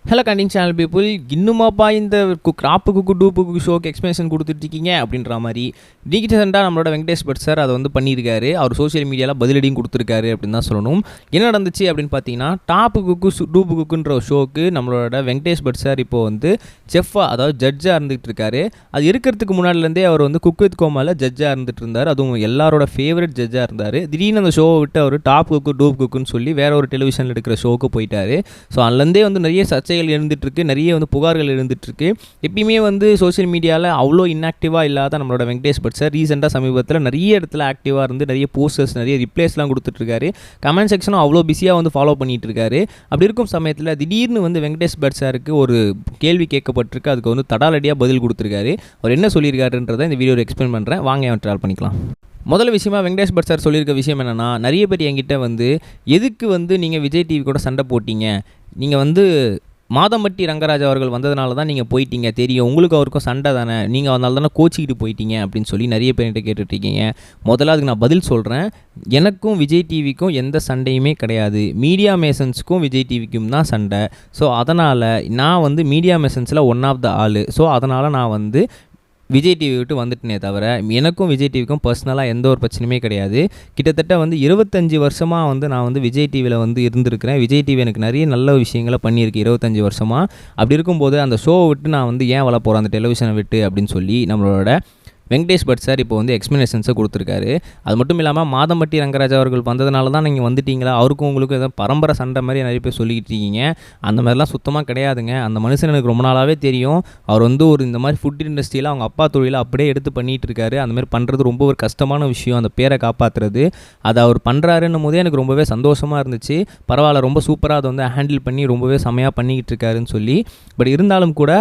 Hello கண்டிங் channel people, இன்னுமாப்பா இந்த crop குக்கு டூப்புக்கு ஷோக்கு explanation கொடுத்துட்ருக்கீங்க அப்படின்ற மாதிரி ரீசெண்டாக நம்மளோட வெங்கடேஷ் பட் சார் அதை வந்து பண்ணியிருக்காரு. அவர் சோஷியல் மீடியாவில் பதிலடியும் கொடுத்துருக்காரு அப்படின்னு தான் சொல்லணும். என்ன நடந்துச்சு அப்படின்னு பார்த்தீங்கன்னா, டாப்பு குக்கு டூப்பு குக்குன்ற ஷோக்கு நம்மளோட வெங்கடேஷ் பட் சார் இப்போ வந்து செஃப்பாக, அதாவது ஜட்ஜாக இருந்துகிட்டு இருக்காரு. அது இருக்கிறதுக்கு முன்னாடிலேருந்தே அவர் வந்து குக் வித் கோமாவில் ஜட்ஜாக இருந்துட்டு இருந்தார். அதுவும் எல்லாரோட ஃபேவரட் ஜட்ஜாக இருந்தார். திடீர்னு அந்த ஷோவை விட்டு அவர் டாப் குக்கு டூப் குக்குன்னு சொல்லி வேற ஒரு டெலிவிஷனில் எடுக்கிற ஷோவுக்கு போயிட்டார். ஸோ அதுலேருந்தே வந்து நிறைய சர்ச்சைகள் இருந்துகிட்ருக்கு, நிறைய வந்து புகார்கள் இருந்துகிட்ருக்கு. எப்பயுமே வந்து சோஷியல் மீடியாவில் அவ்வளோ இன்ஆக்டிவாக இல்லாத நம்மளோட வெங்கடேஷ் பட் சார் ரீசெண்டாக சமீபத்தில் நிறைய இடத்துல ஆக்டிவாக இருந்து நிறைய போஸ்டர்ஸ், நிறைய ரிப்ளைஸ்லாம் கொடுத்துட்ருக்காரு. கமெண்ட் செக்ஷனும் அவ்வளோ பிஸியாக வந்து ஃபாலோ பண்ணிகிட்டு இருக்காரு. அப்படி இருக்கும் சமயத்தில் திடீர்னு வந்து வெங்கடேஷ் பட் சாருக்கு ஒரு கேள்வி கேட்கப்பட்டிருக்கு. அதுக்கு வந்து தடாலடியாக பதில் கொடுத்துருக்காரு. அவர் என்ன சொல்லியிருக்காருன்றதை இந்த வீடியோவில் எக்ஸ்பிளைன் பண்ணுறேன், வாங்க அவன் ட்ராவல் பண்ணிக்கலாம். முதல் விஷயமா வெங்கடேஷ் பட் சார் சொல்லியிருக்க விஷயம் என்னென்னா, நிறைய பேர் என்கிட்ட வந்து எதுக்கு வந்து நீங்கள் விஜய் டிவி கூட சண்டை போட்டீங்க, நீங்கள் வந்து மாதம்பட்டி ரங்கராஜ் அவர்கள் வந்ததுனால தான் நீங்கள் போயிட்டீங்க, தெரியும் உங்களுக்கு அவருக்கும் சண்டை தானே, நீங்கள் அதனால தானே கோச்சிக்கிட்டு போயிட்டீங்க அப்படின்னு சொல்லி நிறைய பேர்கிட்ட கேட்டுட்ருக்கீங்க. முதல்ல அதுக்கு நான் பதில் சொல்கிறேன். எனக்கும் விஜய் டிவிக்கும் எந்த சண்டையுமே கிடையாது. மீடியா மேசன்ஸுக்கும் விஜய் டிவிக்கும் தான் சண்டை. ஸோ அதனால் நான் வந்து மீடியா மேசன்ஸில் ஒன் ஆஃப் த ஆள். ஸோ அதனால் நான் வந்து விஜய் டிவி விட்டு வந்துட்டனே தவிர எனக்கும் விஜய் டிவிக்கும் பர்சனலாக எந்த ஒரு பிரச்சனையுமே கிடையாது. கிட்டத்தட்ட வந்து 25 வருஷமாக வந்து நான் வந்து விஜய் டிவியில் வந்து இருந்திருக்கிறேன். விஜய் டிவி எனக்கு நிறைய நல்ல விஷயங்களை பண்ணியிருக்கு 25 வருஷமாக. அப்படி இருக்கும்போது அந்த ஷோவை விட்டு நான் வந்து ஏன் வளர போகிறேன் அந்த டெலிவிஷனை விட்டு அப்படின்னு சொல்லி நம்மளோட வெங்கடேஷ் பட் சார் இப்போ வந்து எக்ஸ்ப்ளனேஷன்ஸை கொடுத்துருக்காரு. அது மட்டும் இல்லாமல் மாதம்பட்டி ரங்கராஜ் அவர்கள் வந்ததுனால தான் நீங்கள் வந்துட்டீங்களா, அவருக்கும் உங்களுக்கும் ஏதோ பரம்பரை சண்டை மாதிரி நிறைய பேர் சொல்லிக்கிட்டு இருக்கீங்க. அந்த மாதிரிலாம் சுத்தமாக கிடையாதுங்க. அந்த மனுஷன் எனக்கு ரொம்ப நாளாகவே தெரியும். அவர் வந்து ஒரு இந்த மாதிரி ஃபுட் இண்டஸ்ட்ரியில் அவங்க அப்பா தொழிலை அப்படியே எடுத்து பண்ணிகிட்டு இருக்காரு. அந்த மாதிரி பண்ணுறது ரொம்ப ஒரு கஷ்டமான விஷயம், அந்த பேரை காப்பாற்றுறது. அதை அவர் பண்ணுறாருன்னும் போதே எனக்கு ரொம்பவே சந்தோஷமாக இருந்துச்சு. பரவாயில்ல, ரொம்ப சூப்பராக அதை வந்து ஹேண்டில் பண்ணி ரொம்பவே செமையாக பண்ணிக்கிட்டு இருக்காருன்னு சொல்லி. பட் இருந்தாலும் கூட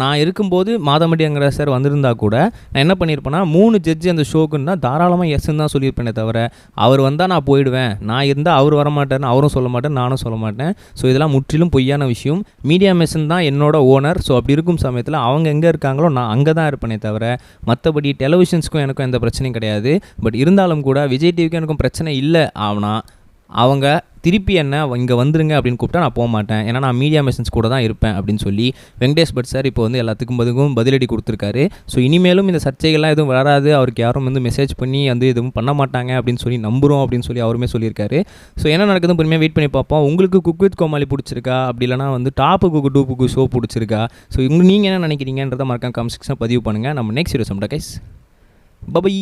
நான் இருக்கும்போது மாதம்பட்டி ரங்கராஜ் சார் வந்திருந்தா கூட நான் என்ன பண்ணியிருப்பேன்னா, 3 ஜட்ஜி அந்த ஷோக்குன்னா தாராளமாக எஸ்ன்னு தான் சொல்லியிருப்பேனே தவிர, அவர் வந்தால் நான் போயிடுவேன், நான் இருந்தால் அவர் வரமாட்டேன்னு அவரும் சொல்ல மாட்டேன், நானும் சொல்ல மாட்டேன். ஸோ இதெல்லாம் முற்றிலும் பொய்யான விஷயம். மீடியா மெஷன் தான் என்னோட ஓனர். ஸோ அப்படி இருக்கும் சமயத்தில் அவங்க எங்கே இருக்காங்களோ நான் அங்கே தான் இருப்பேனே தவிர, மற்றபடி டெலிவிஷன்ஸ்க்கும் எனக்கும் எந்த பிரச்சனையும் கிடையாது. பட் இருந்தாலும் கூட விஜய் டிவிக்கும் எனக்கும் பிரச்சனை இல்லை. ஆனால் அவங்க திருப்பி என்ன இங்கே வந்துருங்க அப்படின்னு கூப்பிட்டா நான் போக மாட்டேன், ஏன்னா நான் மீடியா மெஷன்ஸ் கூட தான் இருப்பேன் அப்படின்னு சொல்லி வெங்கடேஷ் பட் சார் இப்போ வந்து எல்லாத்துக்கும் பதிலடி கொடுத்துருக்காரு. ஸோ இனிமேலும் இந்த சர்ச்சைகள்லாம் எதுவும் வராது, அவருக்கு யாரும் வந்து மெசேஜ் பண்ணி வந்து எதுவும் பண்ண மாட்டாங்க அப்படின்னு சொல்லி நம்புகிறோம் அப்படின்னு சொல்லி அவருமே சொல்லியிருக்காரு. ஸோ என்ன நடக்குதுன்னு பொறுமையாக வெயிட் பண்ணி பார்ப்போம். உங்களுக்கு குக் வித் கோமாளி பிடிச்சிருக்கா, அப்படி இல்லைனா வந்து டாப்பு குக்கு டூப்புக்கு ஷோ பிடிச்சிருக்கா? ஸோ நீங்கள் என்ன நினைக்கிறீங்கன்றதை மறக்காம கமெண்ட் செக்ஷனில் பதிவு பண்ணுங்கள். நம்ம நெக்ஸ்ட் வீடியோ சம்டா கைஸ், பை.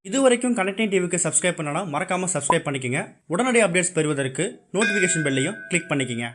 இது வரைக்கும் கனெக்டிங் டிவிக்கு சப்ஸ்கிரைப் பண்ணனா மறக்காமல் சப்ஸ்கிரைப் பண்ணிக்கங்க. உடனடி அப்டேட்ஸ் பெறுவதற்கு நோட்டிஃபிகேஷன் பெல்லையும் கிளிக் பண்ணிக்கங்க.